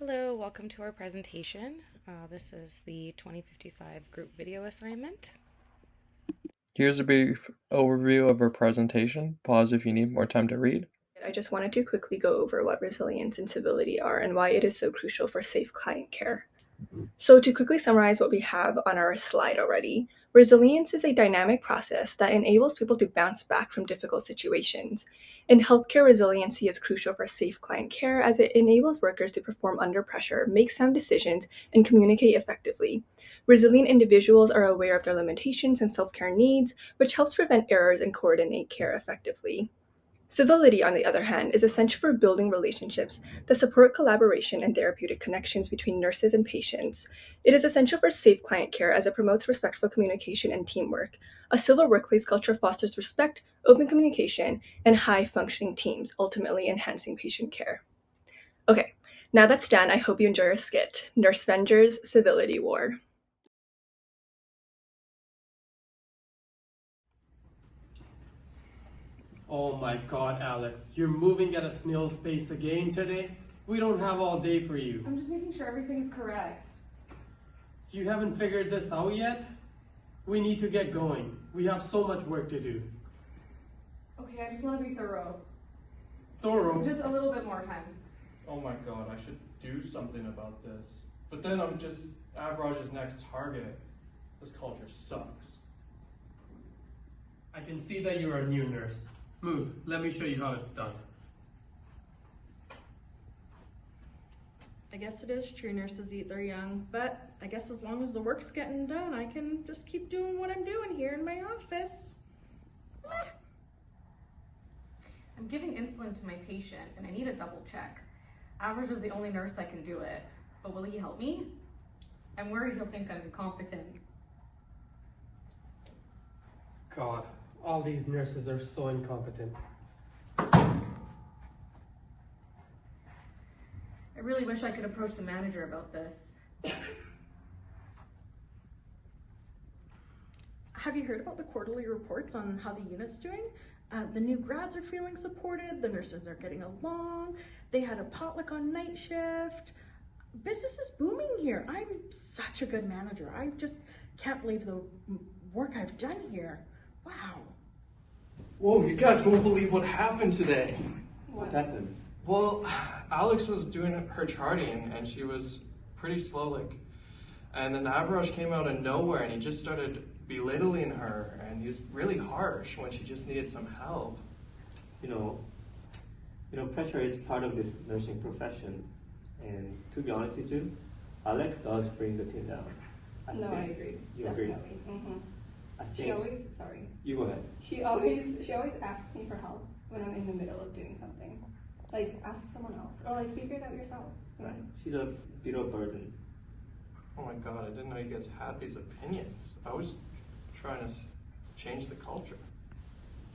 Hello, welcome to our presentation. This is the 2055 group video assignment. Here's a brief overview of our presentation. Pause if you need more time to read. I just wanted to quickly go over what resilience and civility are and why it is so crucial for safe client care. So, to quickly summarize what we have on our slide already, resilience is a dynamic process that enables people to bounce back from difficult situations. In healthcare, resiliency is crucial for safe client care as it enables workers to perform under pressure, make sound decisions, and communicate effectively. Resilient individuals are aware of their limitations and self care needs, which helps prevent errors and coordinate care effectively. Civility, on the other hand, is essential for building relationships that support collaboration and therapeutic connections between nurses and patients. It is essential for safe client care as it promotes respectful communication and teamwork. A civil workplace culture fosters respect, open communication, and high functioning teams, ultimately enhancing patient care. Okay, now that's done, I hope you enjoy our skit Nurse Venger's Civility War. Oh my god, Alex, you're moving at a snail's pace again today? We don't have all day for you. I'm just making sure everything's correct. You haven't figured this out yet? We need to get going. We have so much work to do. Okay, I just want to be thorough. Thorough? Just a little bit more time. Oh my god, I should do something about this. But then I'm just Avraj's next target. This culture sucks. I can see that you're a new nurse. Move, let me show you how it's done. I guess it is true nurses eat their young, but I guess as long as the work's getting done, I can just keep doing what I'm doing here in my office. I'm giving insulin to my patient and I need a double check. Avraj is the only nurse that can do it, but will he help me? I'm worried he'll think I'm incompetent. God, all these nurses are so incompetent. I really wish I could approach the manager about this. Have you heard about the quarterly reports on how the unit's doing? The new grads are feeling supported, the nurses are getting along, they had a potluck on night shift. Business is booming here. I'm such a good manager. I just can't believe the work I've done here. Wow. Whoa, you guys won't believe what happened today. What happened? Well, Alex was doing her charting and she was pretty slow, and then Avraj came out of nowhere and he just started belittling her and he was really harsh when she just needed some help. You know, pressure is part of this nursing profession, and to be honest with you, Alex does bring the team down. I agree. You Definitely. agree? Mm-hmm. I think. She always, sorry. You go ahead. She always asks me for help when I'm in the middle of doing something. Like, ask someone else, or like figure it out yourself. Right. She's a bit of burden. Oh my god, I didn't know you guys had these opinions. I was trying to change the culture,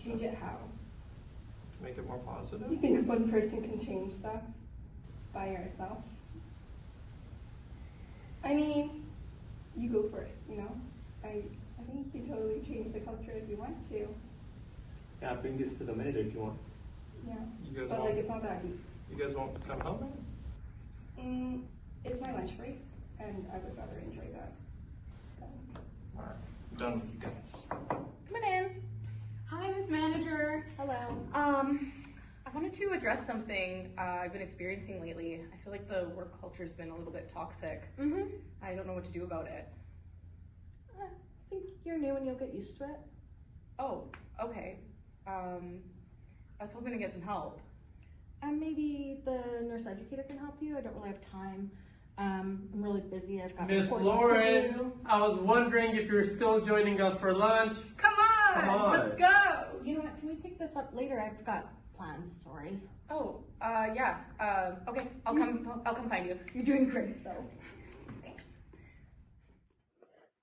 Change it how? to make it more positive. You think one person can change stuff by yourself? I mean, you go for it. I think you can totally change the culture if you want to. Yeah, bring this to the manager if you want. Yeah. You guys But won't, like, it's not that deep. you guys won't come help me? It's my lunch break, and I would rather enjoy that. Alright, I'm done with you guys. Come on in. Hi, Miss Manager. Hello. I wanted to address something I've been experiencing lately. I feel like the work culture's been a little bit toxic. Mm-hmm. I don't know what to do about it. I think you're new and you'll get used to it. Oh, okay. I was hoping to get some help. And maybe the nurse educator can help you. I don't really have time. I'm really busy. I've got Miss reports to Lauren, do. I was wondering if you're still joining us for lunch. Come on, Come on. let's go. You know what? Can we take this up later? I've got plans. Sorry. Oh, yeah. Okay, I'll come find you. You're doing great, though. Thanks.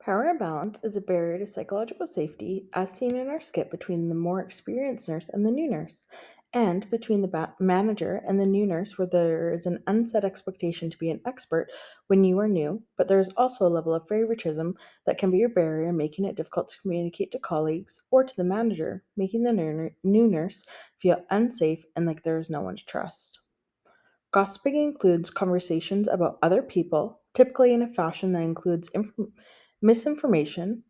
Power imbalance is a barrier to psychological safety, as seen in our skit between the more experienced nurse and the new nurse, and between the manager and the new nurse, where there is an unset expectation to be an expert when you are new, but there is also a level of favoritism that can be a barrier, making it difficult to communicate to colleagues or to the manager, making the new nurse feel unsafe and like there is no one to trust. Gossiping includes conversations about other people, typically in a fashion that includes misinformation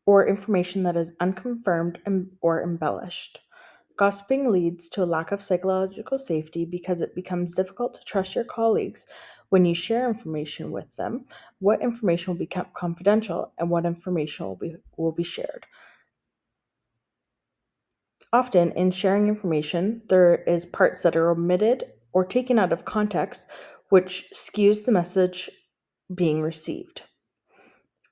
or information that is unconfirmed or embellished. Gossiping leads to a lack of psychological safety because it becomes difficult to trust your colleagues when you share information with them. What information will become confidential and what information will be shared. Often, in sharing information, there is parts that are omitted or taken out of context, which skews the message being received.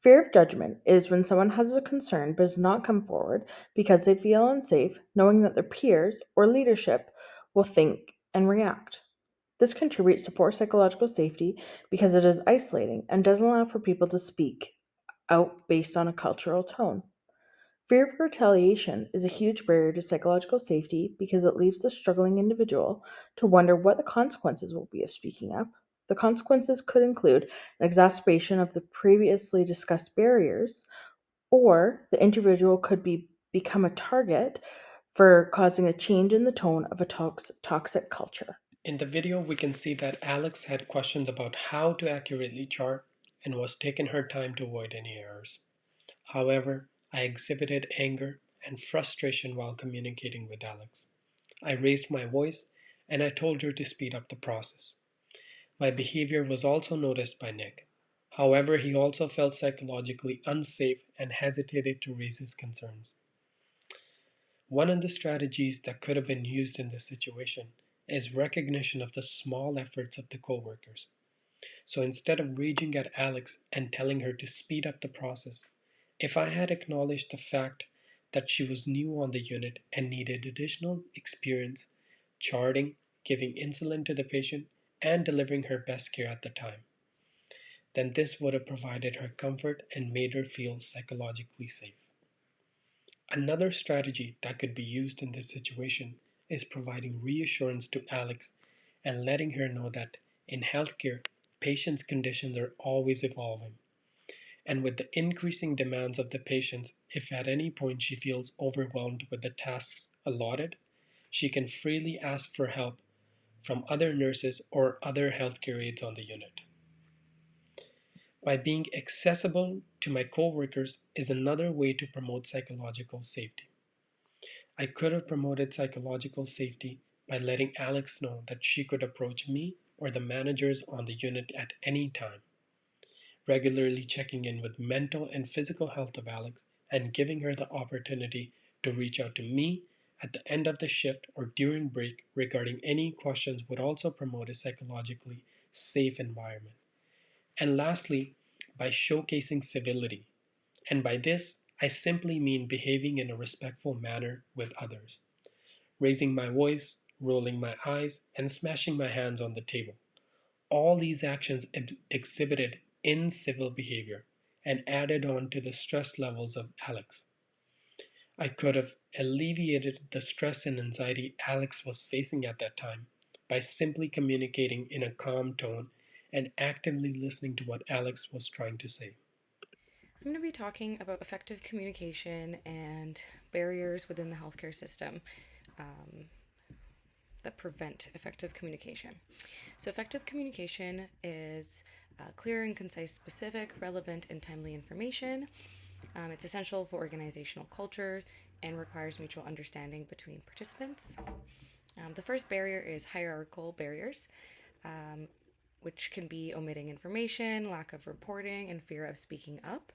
Fear of judgment is when someone has a concern but does not come forward because they feel unsafe, knowing that their peers or leadership will think and react. This contributes to poor psychological safety because it is isolating and doesn't allow for people to speak out based on a cultural tone. Fear of retaliation is a huge barrier to psychological safety because it leaves the struggling individual to wonder what the consequences will be of speaking up. The consequences could include an exacerbation of the previously discussed barriers, or the individual could become a target for causing a change in the tone of a toxic culture. In the video, we can see that Alex had questions about how to accurately chart and was taking her time to avoid any errors. However, I exhibited anger and frustration while communicating with Alex. I raised my voice and I told her to speed up the process. My behavior was also noticed by Nick. However, he also felt psychologically unsafe and hesitated to raise his concerns. One of the strategies that could have been used in this situation is recognition of the small efforts of the coworkers. So instead of raging at Alex and telling her to speed up the process, if I had acknowledged the fact that she was new on the unit and needed additional experience charting, giving insulin to the patient, and delivering her best care at the time, then this would have provided her comfort and made her feel psychologically safe. Another strategy that could be used in this situation is providing reassurance to Alex and letting her know that in healthcare, patients' conditions are always evolving. And with the increasing demands of the patients, if at any point she feels overwhelmed with the tasks allotted, she can freely ask for help from other nurses or other healthcare aides on the unit. By being accessible to my coworkers is another way to promote psychological safety. I could have promoted psychological safety by letting Alex know that she could approach me or the managers on the unit at any time, regularly checking in with mental and physical health of Alex and giving her the opportunity to reach out to me at the end of the shift or during break regarding any questions would also promote a psychologically safe environment. And lastly, by showcasing civility. And by this, I simply mean behaving in a respectful manner with others, raising my voice, rolling my eyes, and smashing my hands on the table. All these actions exhibited incivil behavior and added on to the stress levels of Alex. I could have alleviated the stress and anxiety Alex was facing at that time by simply communicating in a calm tone and actively listening to what Alex was trying to say. I'm going to be talking about effective communication and barriers within the healthcare system that prevent effective communication. So, effective communication is clear and concise, specific, relevant, and timely information. It's essential for organizational culture and requires mutual understanding between participants. The first barrier is hierarchical barriers, which can be omitting information, lack of reporting, and fear of speaking up,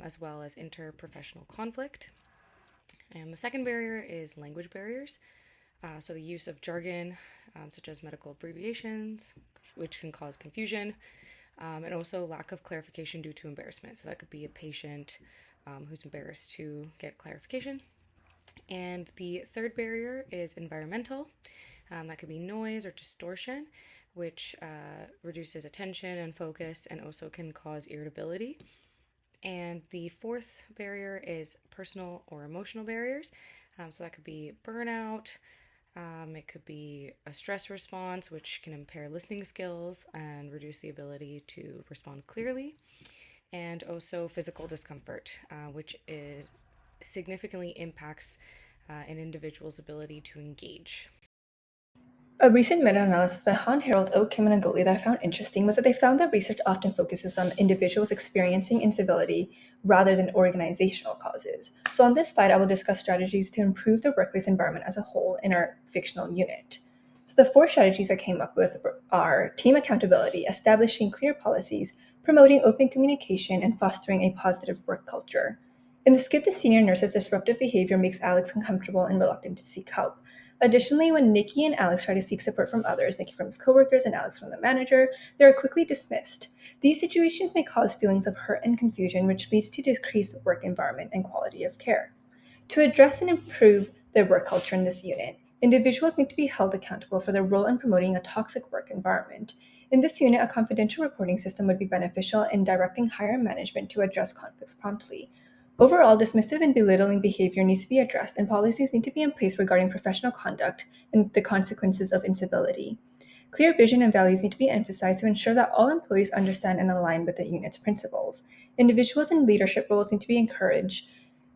as well as interprofessional conflict. And the second barrier is language barriers. So the use of jargon, such as medical abbreviations, which can cause confusion, and also lack of clarification due to embarrassment. So that could be a patient who's embarrassed to get clarification. And the third barrier is environmental. That could be noise or distortion, which reduces attention and focus and also can cause irritability. And the fourth barrier is personal or emotional barriers. So that could be burnout. It could be a stress response, which can impair listening skills and reduce the ability to respond clearly. And also physical discomfort, which significantly impacts an individual's ability to engage. A recent meta-analysis by Han, Harold, O, Kim, and Angoli that I found interesting was that they found that research often focuses on individuals experiencing incivility rather than organizational causes. So on this slide, I will discuss strategies to improve the workplace environment as a whole in our fictional unit. So the 4 strategies I came up with are team accountability, establishing clear policies, promoting open communication, and fostering a positive work culture. In the skit, the senior nurse's disruptive behavior makes Alex uncomfortable and reluctant to seek help. Additionally, when Nikki and Alex try to seek support from others, Nikki from his coworkers and Alex from the manager, they are quickly dismissed. These situations may cause feelings of hurt and confusion, which leads to decreased work environment and quality of care. To address and improve the work culture in this unit, individuals need to be held accountable for their role in promoting a toxic work environment. In this unit, a confidential reporting system would be beneficial in directing higher management to address conflicts promptly. Overall, dismissive and belittling behavior needs to be addressed, and policies need to be in place regarding professional conduct and the consequences of incivility. Clear vision and values need to be emphasized to ensure that all employees understand and align with the unit's principles. Individuals in leadership roles need to be encouraged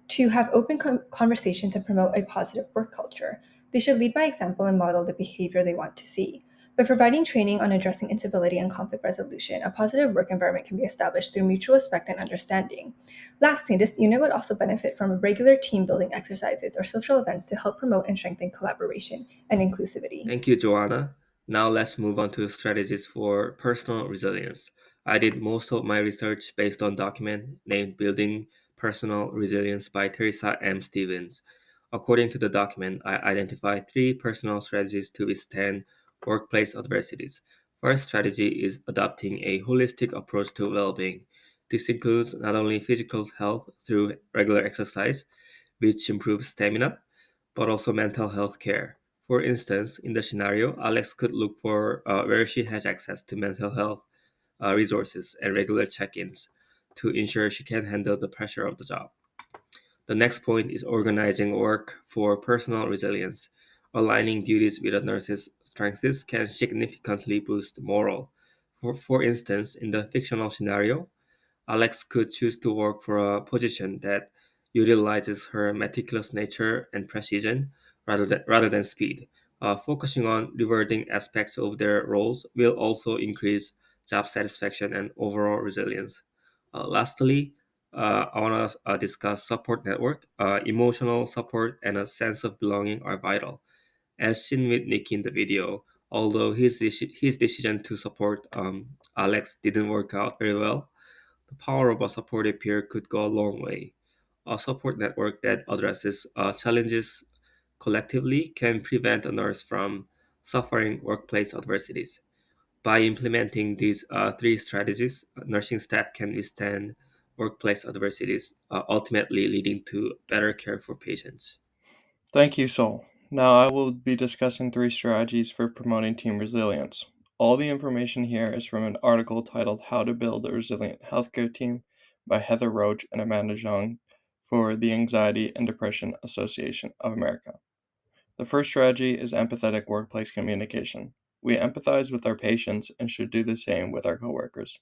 to have open conversations and promote a positive work culture. They should lead by example and model the behavior they want to see. By providing training on addressing incivility and conflict resolution, a positive work environment can be established through mutual respect and understanding. Lastly, this unit would also benefit from regular team building exercises or social events to help promote and strengthen collaboration and inclusivity. Thank you, Joanna. Now let's move on to strategies for personal resilience. I did most of my research based on document named Building Personal Resilience by Teresa M. Stevens. According to the document, I identified 3 personal strategies to withstand workplace adversities. First strategy is adopting a holistic approach to well-being. This includes not only physical health through regular exercise, which improves stamina, but also mental health care. For instance, in the scenario, Alex could look for where she has access to mental health resources and regular check ins to ensure she can handle the pressure of the job. The next point is organizing work for personal resilience. Aligning duties with a nurse's strengths can significantly boost morale. For instance, in the fictional scenario, Alex could choose to work for a position that utilizes her meticulous nature and precision rather than speed. Focusing on rewarding aspects of their roles will also increase job satisfaction and overall resilience. Lastly, I want to discuss support network. Emotional support and a sense of belonging are vital. As seen with Nicky in the video, although his decision to support Alex didn't work out very well, the power of a supportive peer could go a long way. A support network that addresses challenges collectively can prevent a nurse from suffering workplace adversities. By implementing these 3 strategies, nursing staff can withstand workplace adversities, ultimately leading to better care for patients. Thank you, Sol. Now I will be discussing 3 strategies for promoting team resilience. All the information here is from an article titled How to Build a Resilient Healthcare Team by Heather Roach and Amanda Zhang for the Anxiety and Depression Association of America. The first strategy is empathetic workplace communication. We empathize with our patients and should do the same with our coworkers.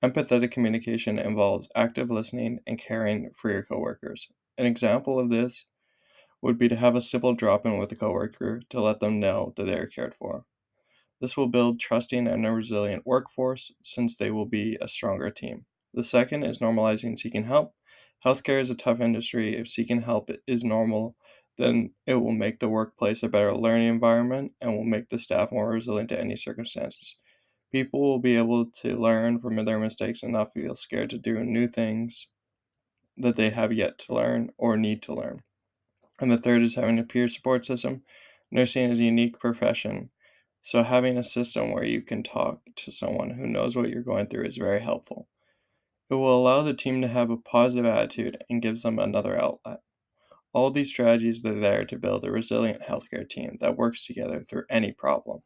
Empathetic communication involves active listening and caring for your coworkers. An example of this would be to have a simple drop in with a coworker to let them know that they are cared for. This will build trusting and a resilient workforce since they will be a stronger team. The second is normalizing seeking help. Healthcare is a tough industry. If seeking help is normal, then it will make the workplace a better learning environment and will make the staff more resilient to any circumstances. People will be able to learn from their mistakes and not feel scared to do new things that they have yet to learn or need to learn. And the third is having a peer support system. Nursing is a unique profession, so having a system where you can talk to someone who knows what you're going through is very helpful. It will allow the team to have a positive attitude and gives them another outlet. All these strategies are there to build a resilient healthcare team that works together through any problem.